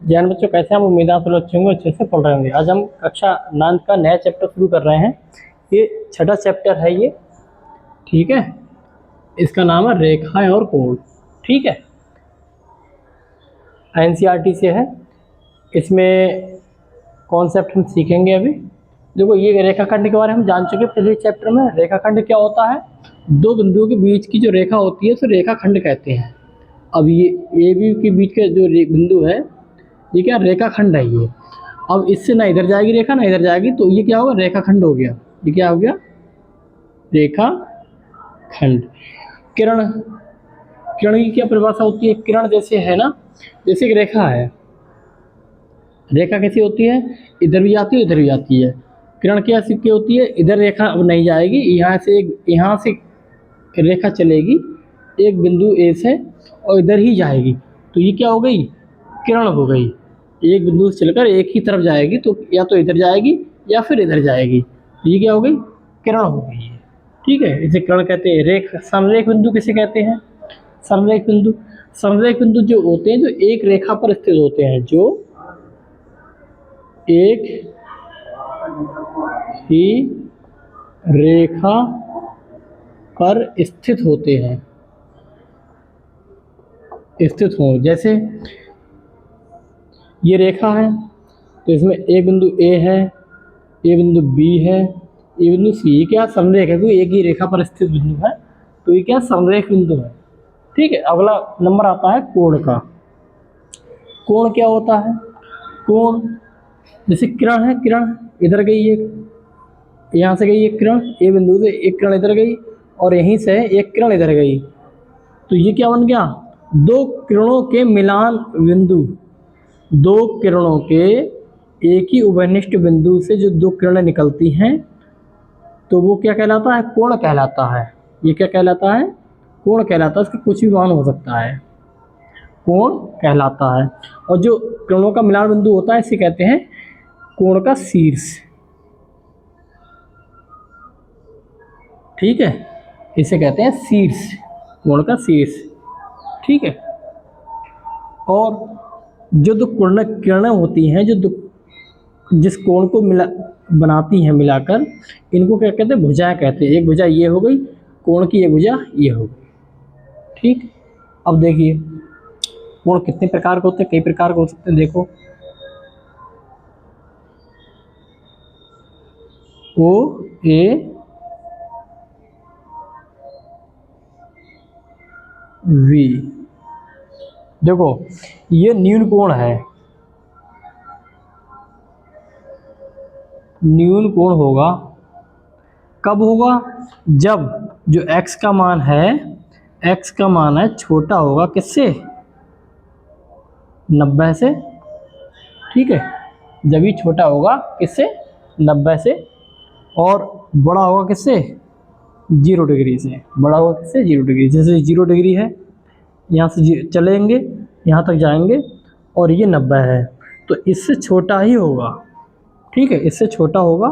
जैन बच्चों, कैसे हम उम्मीद आप लोग अच्छे होंगे, अच्छे से पढ़ रहे होंगे। आज हम कक्षा 9 का नया चैप्टर शुरू कर रहे हैं। ये छठा चैप्टर है ये, ठीक है। इसका नाम है रेखाएं और कोण, ठीक है। एनसीईआरटी से है। इसमें कॉन्सेप्ट हम सीखेंगे अभी। देखो, ये रेखाखंड के बारे में हम जान चुके पहले चैप्टर में। रेखाखंड क्या होता है? दो बिंदुओं के बीच की जो रेखा होती है उसे रेखाखंड कहते हैं। अब ये ए बी के बीच का जो बिंदु है, ये क्या रेखाखंड है ये। अब इससे ना इधर जाएगी रेखा ना इधर जाएगी, तो ये क्या होगा? रेखाखंड हो गया। ये क्या हो गया? रेखाखंड। किरण, किरण की क्या परिभाषा होती है? किरण जैसे है ना, जैसे एक रेखा है। रेखा कैसी होती है? इधर भी जाती है इधर भी जाती है। किरण कैसी की होती है? इधर रेखा अब नहीं जाएगी, यहाँ से रेखा चलेगी एक बिंदु ए से और इधर ही जाएगी, तो ये क्या हो गई? किरण हो गई। एक बिंदु से चलकर एक ही तरफ जाएगी, तो या तो इधर जाएगी या फिर इधर जाएगी, तो ये क्या हो गई? किरण हो गई है, ठीक है। इसे किरण कहते हैं। समरेख बिंदु किसे कहते हैं? समरेख बिंदु, समरेख बिंदु जो होते हैं जो एक रेखा पर स्थित होते हैं, जो एक ही रेखा पर स्थित होते हैं, स्थित हो। जैसे ये रेखा है, तो इसमें एक बिंदु ए है, ये बिंदु बी है, ये बिंदु सी। ये क्या? समरेख है, क्योंकि एक ही रेखा पर स्थित बिंदु है, तो ये क्या? समरेख बिंदु है, ठीक है। अगला नंबर आता है कोण का। कोण क्या होता है? कोण जैसे किरण है, किरण इधर गई, एक यहाँ से गई एक किरण, ए बिंदु से एक किरण इधर गई और यहीं से एक किरण इधर गई, तो ये क्या बन गया? दो किरणों के मिलान बिंदु। दो किरणों के एक ही उभयनिष्ठ बिंदु से जो दो किरणें निकलती हैं, तो वो क्या कहलाता है? कोण कहलाता है। ये क्या कहलाता है? कोण कहलाता है। इसका कुछ भी मान हो सकता है, कोण कहलाता है। और जो किरणों का मिलान बिंदु होता है, इसे कहते हैं कोण का शीर्ष, ठीक है। इसे कहते हैं शीर्ष, कोण का शीर्ष, ठीक है। और जो दो किरणें होती हैं, जिस कोण को बनाती हैं मिलाकर, इनको क्या कहते हैं? भुजाएं कहते हैं। एक भुजा ये हो गई कोण की, एक भुजा ये हो गई, ठीक। अब देखिए, कोण कितने प्रकार के होते हैं? कई प्रकार के हो सकते हैं। देखो, ओ ए वी। देखो, ये न्यून कोण है। न्यून कोण होगा कब होगा? जब जो x का मान है, x का मान है छोटा होगा किससे? 90 से, ठीक है। जब ही छोटा होगा किससे? 90 से। और बड़ा होगा किससे? 0 डिग्री से। बड़ा होगा किससे? 0 डिग्री। जैसे 0 डिग्री है, यहाँ से चलेंगे यहाँ तक जाएंगे और ये 90 है, तो इससे छोटा ही होगा, ठीक है। इससे छोटा होगा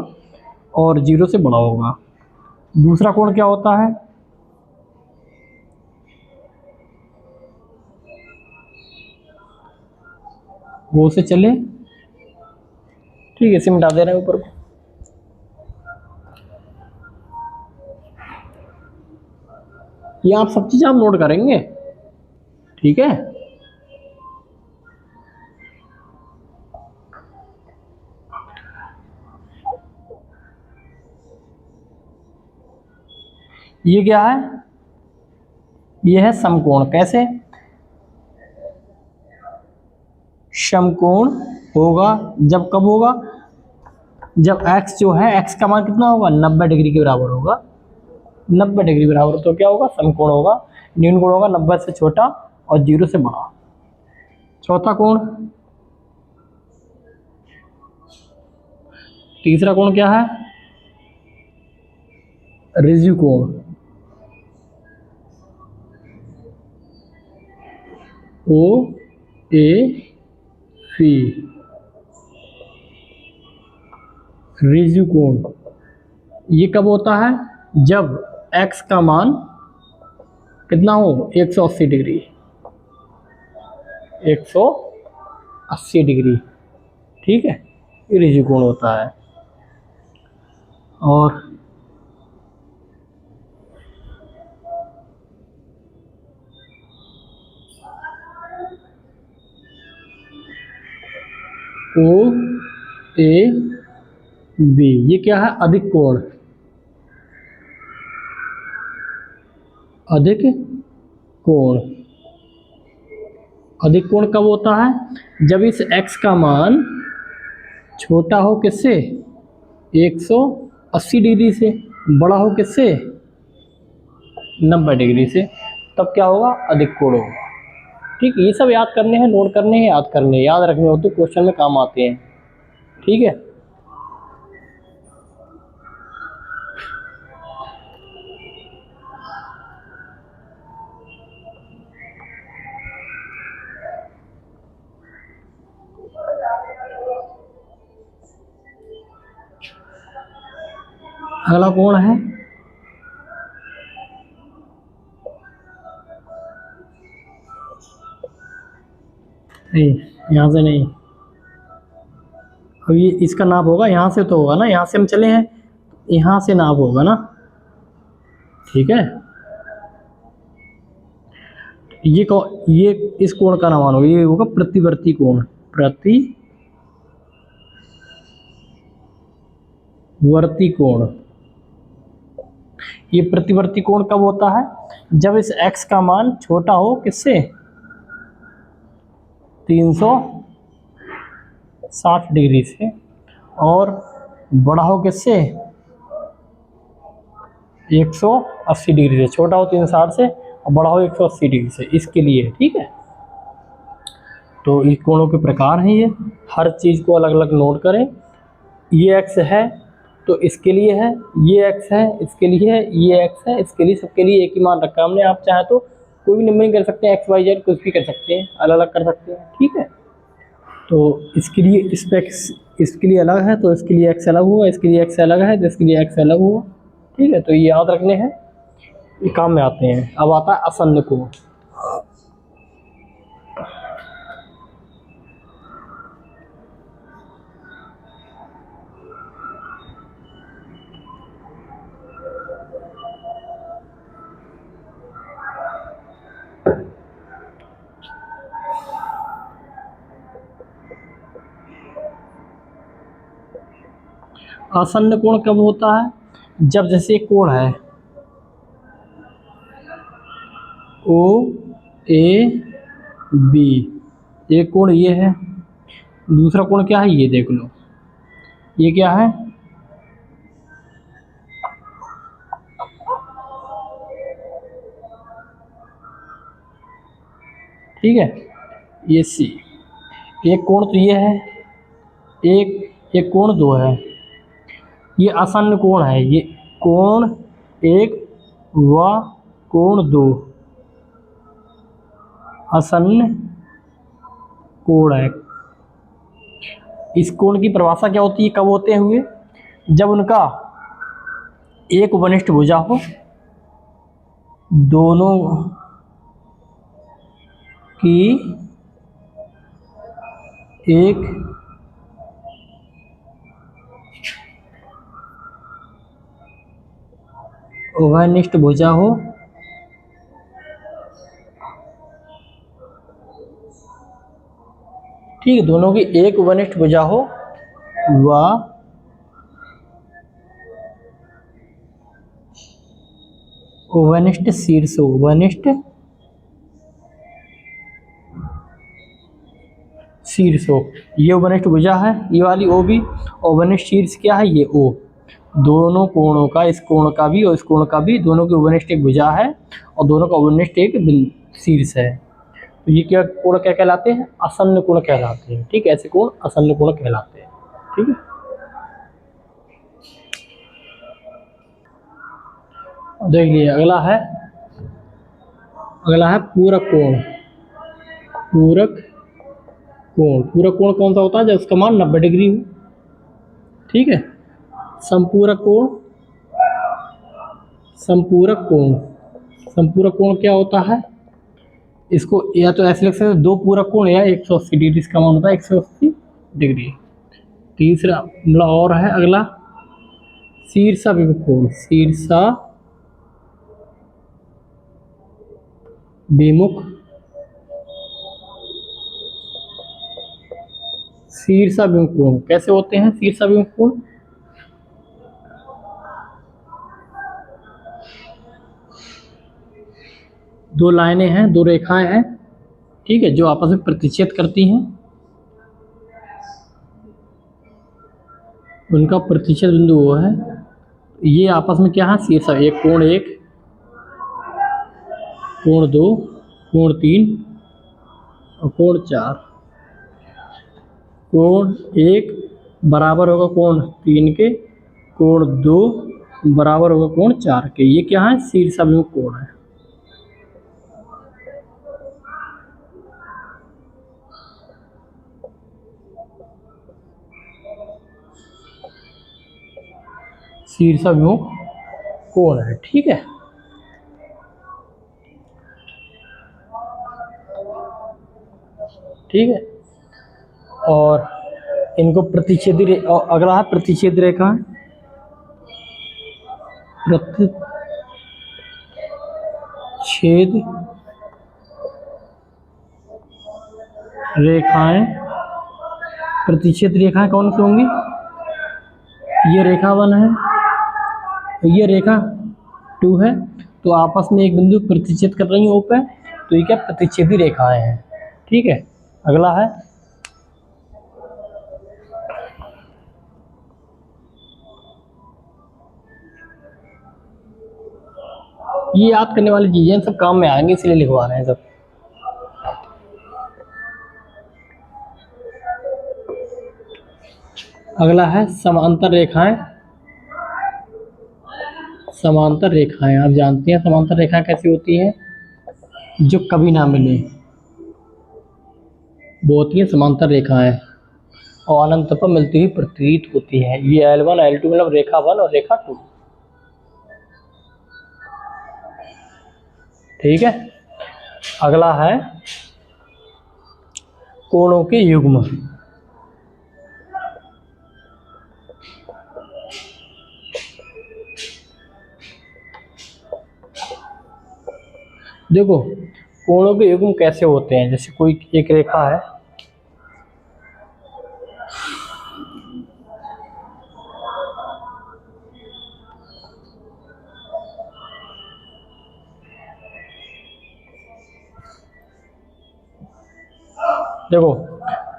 और 0 से बड़ा होगा। दूसरा कोण क्या होता है? वो से चले, ठीक है। इसे मिटा दे रहे हैं ऊपर को। ये आप सब चीज़ आप नोट करेंगे, ठीक है। ये क्या है? ये है समकोण। कैसे? समकोण होगा जब, कब होगा? जब x जो है, x का मान कितना होगा? 90 डिग्री के बराबर होगा। 90 डिग्री बराबर, तो क्या होगा? समकोण होगा। न्यून कोण होगा 90 से छोटा और 0 से बड़ा। चौथा कोण, तीसरा कोण क्या है? रिज्यु कोण। ओ ए सी, रिज्यु कोण। ये कब होता है? जब x का मान कितना हो? 180 डिग्री। 180 80 डिग्री। ठीक है, ये ऋजु कोण होता है। और ओ ए बी, ये क्या है? अधिक कोण। अधिक कोण, अधिक कोण कब होता है? जब इस x का मान छोटा हो किससे? 180 डिग्री से, बड़ा हो किससे? 90 डिग्री से, तब क्या होगा? अधिक कोण होगा। ठीक, ये सब याद करने हैं, नोट करने हैं, याद करने हैं, याद रखने हो तो क्वेश्चन में काम आते हैं। ठीक है, अगला कोण है नहीं, यहाँ से नहीं। अब ये इसका नाप होगा, यहाँ से तो होगा ना, यहाँ से हम चले हैं, यहाँ से नाप होगा ना। ठीक है, ये इस कोण का नाम होगा, ये होगा प्रतिवर्ती कोण। प्रतिवर्ती कोण, ये प्रतिवर्ती कोण कब होता है? जब इस x का मान छोटा हो किससे? 360 डिग्री से, और बड़ा हो किससे? 180 डिग्री से। छोटा हो 360 से और बड़ा हो 180 डिग्री से, इसके लिए। ठीक है, तो इस कोणों के प्रकार हैं ये, हर चीज़ को अलग अलग नोट करें। ये x है तो इसके लिए है, ये x है इसके लिए है, ये x है इसके लिए, सबके लिए एक ही मान रखा हमने। आप चाहे तो कोई भी नंबरिंग कर सकते हैं, x y z कुछ भी कर सकते हैं, अलग अलग कर सकते हैं। ठीक है, तो इसके लिए इसके लिए अलग है तो इसके लिए x अलग हुआ, इसके लिए x अलग है तो इसके लिए x अलग हुआ। ठीक है, तो ये याद रखने हैं, ये काम में आते हैं। अब आता है आसन्न कोण। आसन्न कोण कब होता है? जब जैसे कोण है ओ ए बी, एक कोण ये है, दूसरा कोण क्या है? ये देख लो, ये क्या है? ठीक है, ये सी। एक कोण तो ये है, एक कोण दो है, ये आसन्न कोण है। ये कोण एक व कोण दो आसन्न कोण है। इस कोण की परिभाषा क्या होती है? कब होते हुए? जब उनका एक वनिष्ठ भुजा हो, दोनों की एक वनिष्ठ भुजा हो, ठीक है, दोनों की एक वनिष्ठ भुजा हो व वनिष्ठ शीर्ष हो, वनिष्ठ शीर्ष हो। ये वनिष्ठ भुजा है, ये वाली ओ भी, और वनिष्ठ शीर्ष क्या है? ये ओ। दोनों कोणों का, इस कोण का भी और इस कोण का भी, दोनों की वनिष्ठ एक भुजा है और दोनों का वनिष्ठ एक शीर्ष है। तो ये क्या कोण क्या कहलाते हैं? आसन्न कोण कहलाते हैं। ठीक है, ऐसे कोण आसन्न कोण कहलाते हैं। ठीक है, देख लीजिए अगला है पूरक कोण। पूरक कोण, पूरक कोण कौन सा होता है? जब उसका मान 90 डिग्री हो। ठीक है, संपूरक कोण, संपूरक कोण, संपूरक कोण क्या होता है? इसको या तो ऐसे लिख सकते हैं, दो पूरक कोण या 180 डिग्री, इसका मान होता है 180 डिग्री। तीसरा मतलब और है अगला शीर्षाभिमुख कोण, शीर्षाभिमुख कोण कैसे होते हैं शीर्षाभिमुख कोण? दो लाइनें हैं, दो रेखाएं हैं, ठीक है, जो आपस में प्रतिच्छेद करती हैं, उनका प्रतिच्छेद बिंदु वो है। ये आपस में क्या है शीर्ष, एक कोण 1, कोण 2, कोण 3 और कोण 4। कोण 1 बराबर होगा कोण 3 के, कोण 2 बराबर होगा कोण 4 के। ये क्या है शीर्षाभिमुख कोण है। शीर्षाभिमुख कोण है, ठीक है। ठीक है, और इनको प्रतिच्छेदी अगला है प्रतिच्छेद रेखा, प्रतिच्छेद रेखाएं, प्रतिच्छेद रेखाएं कौन सी होंगी? ये रेखा 1 है, ये रेखा 2 है, तो आपस में एक बिंदु प्रतिच्छेद कर रही है ओ पे, तो ये क्या प्रतिच्छेदी रेखाएं हैं, ठीक है। अगला है ये याद करने वाली चीजें सब काम में आएंगे, इसलिए लिखवा रहे हैं सब। अगला है समांतर रेखाएं। समांतर रेखाएं आप जानते हैं समांतर रेखाएं कैसी होती हैं, जो कभी ना मिले वो होती है समांतर रेखाएं, और अनंत पर मिलती हुई प्रतीत होती है। ये L1 L2 मतलब रेखा 1 और रेखा 2, ठीक है। अगला है कोणों के युग्म। देखो कोणों के युग्म कैसे होते हैं, जैसे कोई एक रेखा है, देखो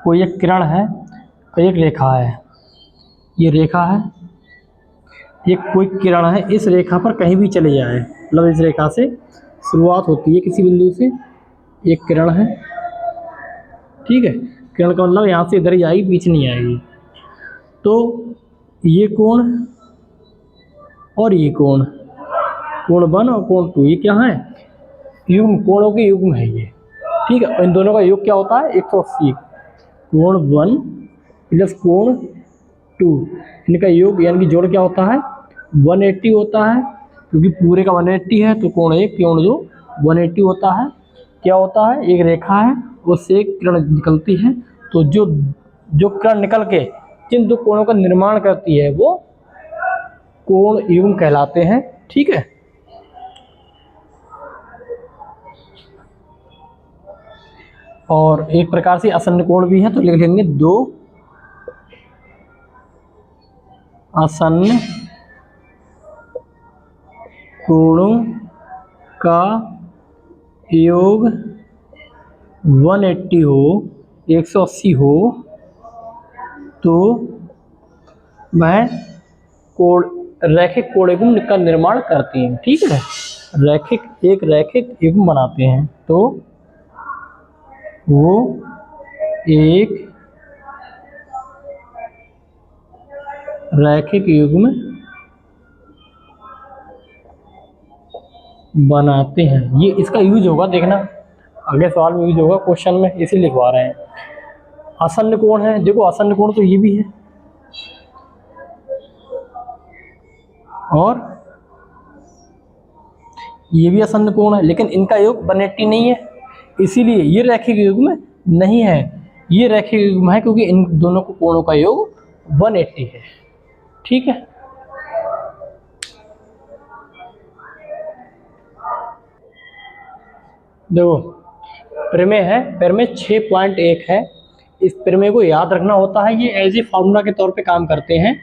कोई एक किरण है और एक रेखा है, ये रेखा है, ये कोई किरण है, इस रेखा पर कहीं भी चले जाए, मतलब इस रेखा से शुरुआत होती है किसी बिंदु से, एक किरण है, ठीक है। किरण का मतलब यहाँ से इधर ही आएगी, पीछे नहीं आएगी। तो ये कोण और ये कोण, कोण 1 और कोण 2, ये क्या है युग्म, कोणों के युग्म है ये, ठीक है। इन दोनों का योग क्या होता है 180। कोण 1 प्लस कोण 2, इनका योग यानी कि जोड़ क्या होता है 180 होता है, क्योंकि पूरे का 180 है, तो कोण 1 कोण 2 180 होता है। क्या होता है एक रेखा है, उससे एक किरण निकलती है, तो जो जो किरण निकल के जिन दो कोणों का निर्माण करती है वो कोण युग्म कहलाते हैं, ठीक है। और एक प्रकार से आसन्न कोण भी है, तो लिख लेंगे 2 आसन्न कोणों का योग 180 हो, 180 हो, तो वह कोण रैखिक कोण युग्म का निर्माण करती हैं, ठीक है। एक रैखिक युग्म बनाते हैं, तो वो एक रैखिक युग्म बनाते हैं। ये इसका यूज होगा, देखना अगले सवाल में यूज होगा, क्वेश्चन में इसीलिए लिखवा रहे हैं। आसन्न कोण है, देखो आसन्न कोण तो ये भी है, और ये भी आसन्न कोण है, लेकिन इनका योग 180 नहीं है, इसीलिए ये रैखिक युग्म नहीं है, ये रैखिक युग्म है क्योंकि इन दोनों को कोणों का योग 180 है। ठीक है, देखो प्रमेय है, प्रमेय 6.1 है। इस प्रमेय को याद रखना होता है, ये एज ए फार्मूला के तौर पे काम करते हैं।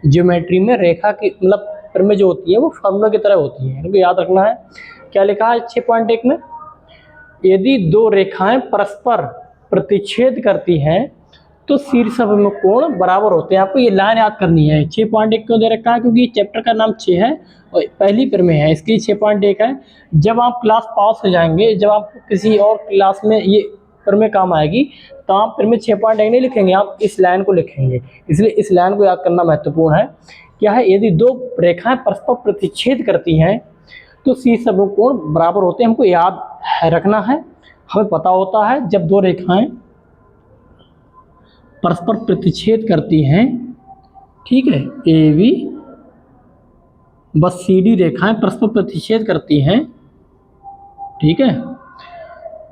ज्योमेट्री में रेखा की मतलब प्रमेय जो होती है वो फार्मूला की तरह होती है, इनको याद रखना है। क्या लिखा है 6.1 में, यदि दो रेखाएं परस्पर प्रतिच्छेद करती हैं तो शीर्ष अभिमुख कोण बराबर होते हैं। आपको ये लाइन याद करनी है। 6.1 क्यों दे रखा है, क्योंकि चैप्टर का नाम 6 है और पहली प्रमेय है, इसकी 6.1 है। जब आप क्लास पास हो जाएंगे, जब आप किसी और क्लास में ये प्रमेय काम आएगी, तो आप प्रमेय 6.1 नहीं लिखेंगे, आप इस लाइन को लिखेंगे। इसलिए इस लाइन को याद करना महत्वपूर्ण है। क्या है, यदि दो रेखाएं परस्पर प्रतिच्छेद करती हैं तो शीर्ष अभिमुख कोण बराबर होते हैं। हमको याद रखना है, हमें पता होता है जब दो रेखाएं परस्पर प्रतिच्छेद करती हैं, ठीक है, ए बी बस सी डी रेखाएं परस्पर प्रतिच्छेद करती हैं, ठीक है,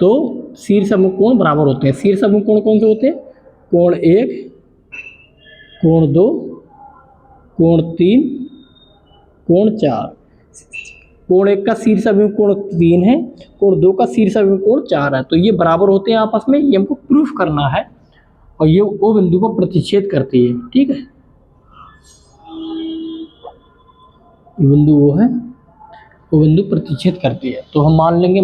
तो शीर्ष अभिमुख कोण बराबर होते हैं। शीर्ष अभिमुख कोण कौन से होते हैं, कोण 1, कोण 2, कोण 3, कोण 4। कोण 1 का शीर्ष अभिमुख कोण 3 है, कोण 2 का शीर्ष अभिमुख कोण 4 है, तो ये बराबर होते हैं आपस में। ये हमको प्रूफ करना है और ये ओ बिंदु को प्रतिच्छेद करती है। ठीक है, ये बिंदु वो है, वो बिंदु प्रतिच्छेद करती है। तो हम मान लेंगे,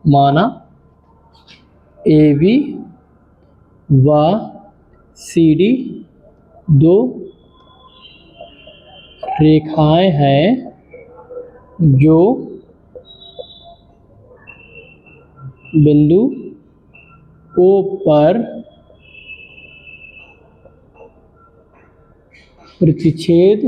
माना ए बी व सी डी दो रेखाएं हैं जो बिंदु ओ पर प्रतिच्छेद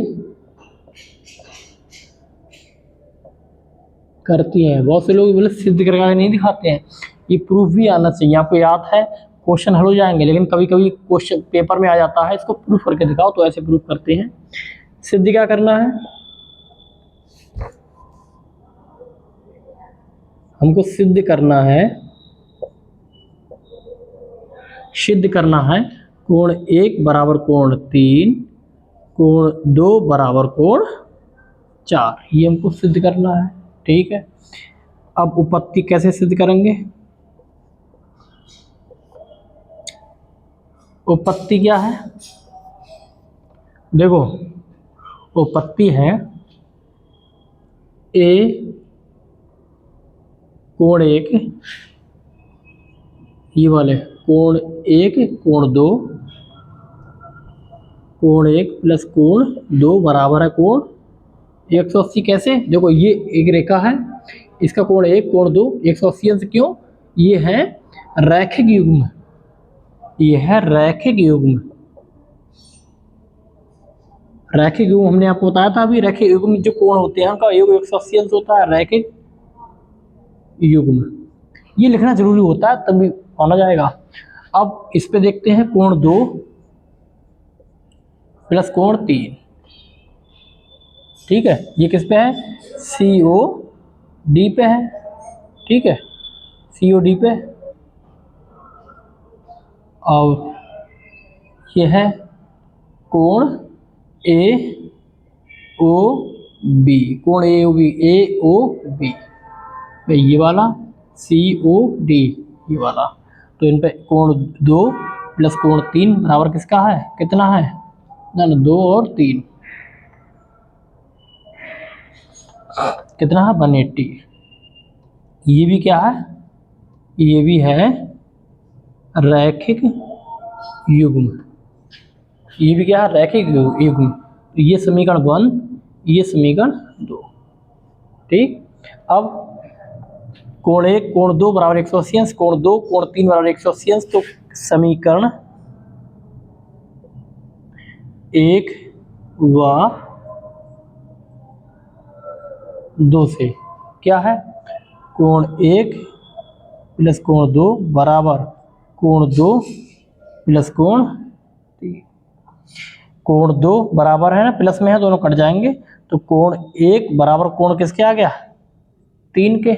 करती हैं। बहुत से लोग मतलब सिद्ध करके नहीं दिखाते हैं, ये प्रूफ भी आना चाहिए। आपको याद है क्वेश्चन हल हो जाएंगे, लेकिन कभी कभी क्वेश्चन पेपर में आ जाता है, इसको प्रूफ करके दिखाओ, तो ऐसे प्रूफ करते हैं। सिद्ध क्या करना है, हमको सिद्ध करना है कोण 1 बराबर कोण 3, कोण 2 बराबर कोण 4, ये हमको सिद्ध करना है। ठीक है, अब उपपत्ति कैसे सिद्ध करेंगे, उपपत्ति क्या है, देखो उपपत्ति है ए कोण 1, ये वाले कोण 1 कोण 2, कोण 1 प्लस कोण 2 बराबर है कोण 180। कैसे, देखो ये एक रेखा है, इसका कोण 1 कोण 2 180 अंश। क्यों, ये है रैखिक युग्म, ये है रैखिक युग्म। रैखिक युग्म हमने आपको बताया था अभी, रैखिक युग्म जो कोण होते हैं उनका योग 180 अंश होता है, रैखिक युग्म। ये लिखना जरूरी होता है, तभी माना जाएगा। अब इस पे देखते हैं, कोण 2 प्लस कोण 3, ठीक है, ये किस पे है, सी ओ डी पे है। ठीक है, सी ओ डी पे, और ये है कोण ए ओ बी, कोण ए ओ बी, ए ओ बी, ये वाला सी ओ डी, ये वाला। तो इन पे कोण 2 प्लस कोण 3 बराबर किसका है, कितना है ना, 2 और 3 कितना है, 180। ये भी क्या है, ये भी है रैखिक युग्म, ये भी क्या है, रैखिक युग्म। ये समीकरण 1, ये समीकरण 2। ठीक, अब कोण 1 कोण 2 बराबर 180 अंश, कोण 2 कोण 3 बराबर 180 अंश। तो समीकरण 1 व 2 से क्या है, कोण 1 प्लस कोण 2 बराबर कोण 2 प्लस कोण 3। कोण 2 बराबर है ना, प्लस में है, दोनों कट जाएंगे, तो कोण 1 बराबर कोण किसके आ गया, 3 के।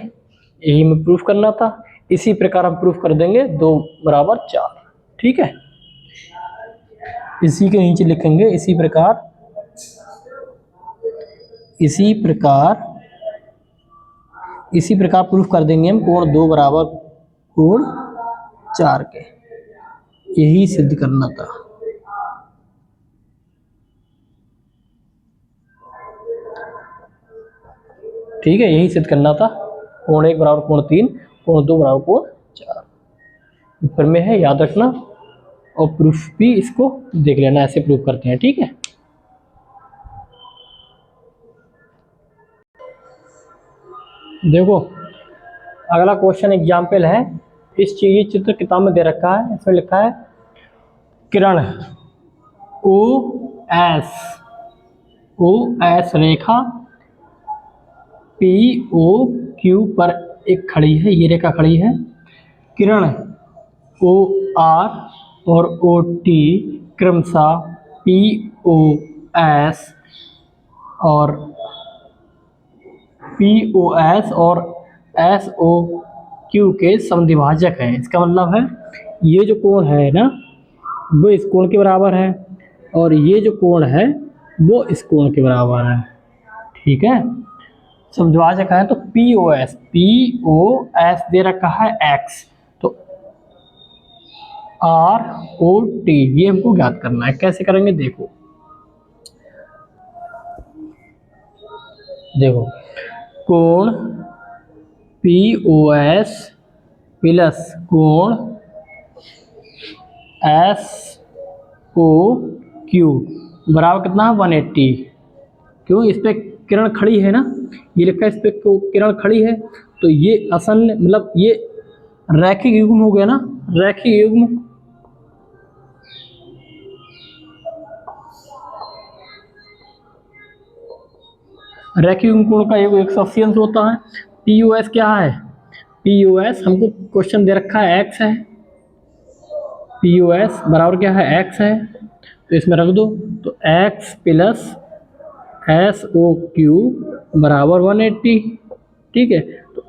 यही हमें प्रूफ करना था। इसी प्रकार हम प्रूफ कर देंगे 2 बराबर 4। ठीक है, इसी के नीचे लिखेंगे इसी प्रकार प्रूफ कर देंगे हम कोण 2 बराबर कोण 4 के। यही सिद्ध करना था। ठीक है, यही सिद्ध करना था। कोण 1 बराबर कोण 3, कोण 2 बराबर कोण 4 ऊपर में है, याद रखना। और प्रूफ भी इसको देख लेना, ऐसे प्रूफ करते हैं। ठीक है, देखो अगला क्वेश्चन एग्जाम्पल है। इस चीज चित्र किताब में दे रखा है। इसमें लिखा है किरण ओ एस रेखा POQ पर एक खड़ी है, ये रेखा खड़ी है। किरण OR और OT क्रमशः POS और SOQ के समद्विभाजक हैं। इसका मतलब है ये जो कोण है ना, वो इस कोण के बराबर है, और ये जो कोण है वो इस कोण के बराबर है। ठीक है, समद्विभाजक है तो POS दे रखा है x, तो ROT ये हमको ज्ञात करना है। कैसे करेंगे, देखो कोण POS प्लस कोण SOQ बराबर कितना है 180। क्यों, इस पे किरण खड़ी है ना, ये लिखा है इस पे किरण खड़ी है, तो ये असल मतलब ये रैखिक युग्म हो गया ना, रैखिक युग्म। रैखिक युग्म कोण का योग 180 अंश होता है। POS क्या है, POS हमको क्वेश्चन दे रखा है x है, POS बराबर क्या है x है, तो इसमें रख दो, तो x प्लस SOQ बराबर 180। ठीक है, तो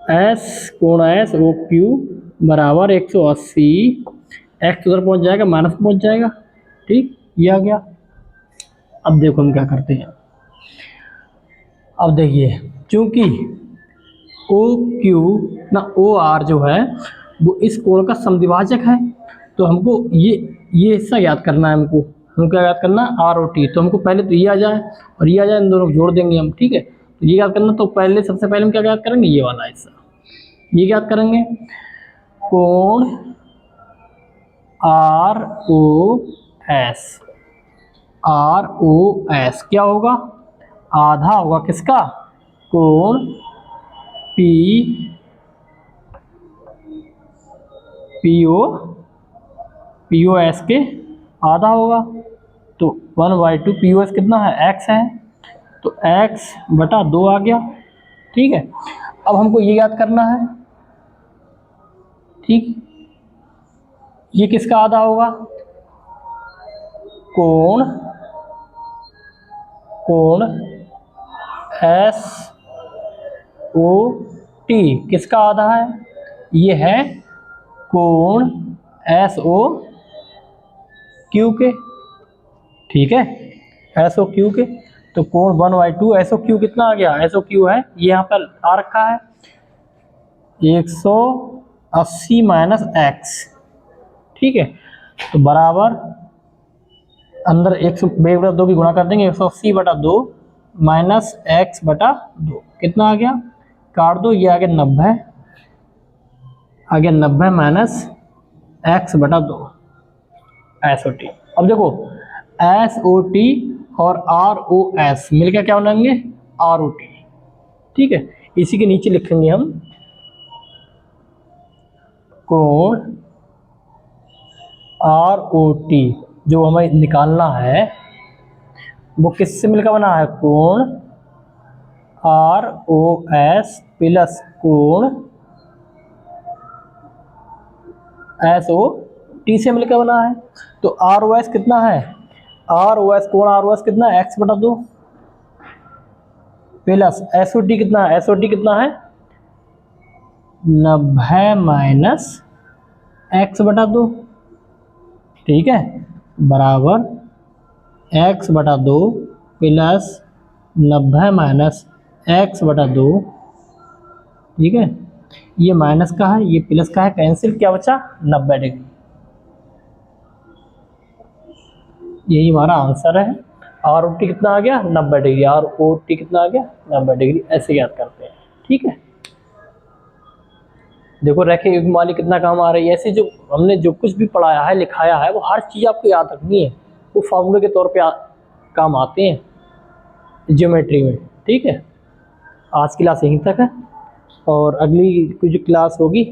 कोण SOQ बराबर 180, x उधर पहुंच जाएगा, माइनस पहुंच जाएगा। ठीक, ये आ गया। अब देखो हम क्या करते हैं। अब देखिए, चूंकि OQ ना OR जो है वो इस कोण का समद्विभाजक है, तो हमको ये हिस्सा याद करना है। हमको क्या याद करना है, ROT। तो हमको पहले तो ये आ जाए और ये आ जाए, इन दोनों को जोड़ देंगे हम। ठीक है, तो ये याद करना, तो पहले सबसे पहले हम क्या याद करेंगे, ये वाला हिस्सा, ये याद करेंगे। कोण ROS क्या होगा, आधा होगा किसका, कोण POS के आधा होगा, तो 1/2 POS कितना है, x है, तो x बटा 2 आ गया। ठीक है, अब हमको ये याद करना है। ठीक, ये किसका आधा होगा, कोण SOT किसका आधा है, ये है कोण SOQ के। ठीक है, SOQ के, तो कोण 1/2 SOQ कितना आ गया, SOQ है ये यहाँ पर आ रखा है 180 माइनस x। ठीक है, तो बराबर अंदर 100/2 की गुणा कर देंगे, 180 बटा 2 माइनस x बटा 2 कितना आ गया, काट दो, ये आ गया 90, आ गया 90 माइनस x बटा 2 SOT। अब देखो SOT और ROS मिलकर क्या बनाएंगे, ROT। ठीक है, इसी के नीचे लिखेंगे हम कोण ROT जो हमें निकालना है वो किससे मिलकर बना है, कोण ROS प्लस कोण SOT से मिलकर बना है। तो ROS कितना है, कोण ROS कितना है, x बटा 2 प्लस SOT कितना है, SOT कितना है 90 माइनस एक्स बटा 2, ठीक है, बराबर एक्स बटा 2 प्लस 90 माइनस एक्स बटा 2, ठीक है। ये माइनस का है, ये प्लस का है, कैंसिल, क्या बचा 90 डिग्री। यही हमारा आंसर है। आर ओ टी कितना आ गया 90 डिग्री, आर ओ टी कितना आ गया 90 डिग्री, ऐसे याद करते हैं, ठीक है। देखो रेखीय युग्म वाली कितना काम आ रही है, ऐसे जो हमने जो कुछ भी पढ़ाया है लिखाया है वो हर चीज़ आपको याद रखनी है, वो फॉर्मूले के तौर पे काम आते हैं ज्योमेट्री में, ठीक है। आज की क्लास यहीं तक है और अगली जो क्लास होगी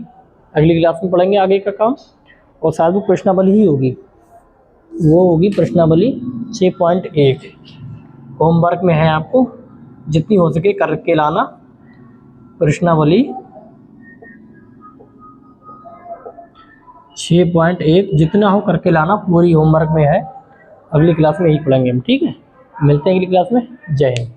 अगली क्लास में पढ़ेंगे आगे का काम, और शायद वो प्रश्नावली ही होगी, वो होगी प्रश्नावली 6.1। होमवर्क में है, आपको जितनी हो सके करके लाना प्रश्नावली 6.1, जितना हो करके लाना, पूरी होमवर्क में है। अगली क्लास में यही पढ़ेंगे हम, ठीक है। मिलते हैं अगली क्लास में। जय हिंद।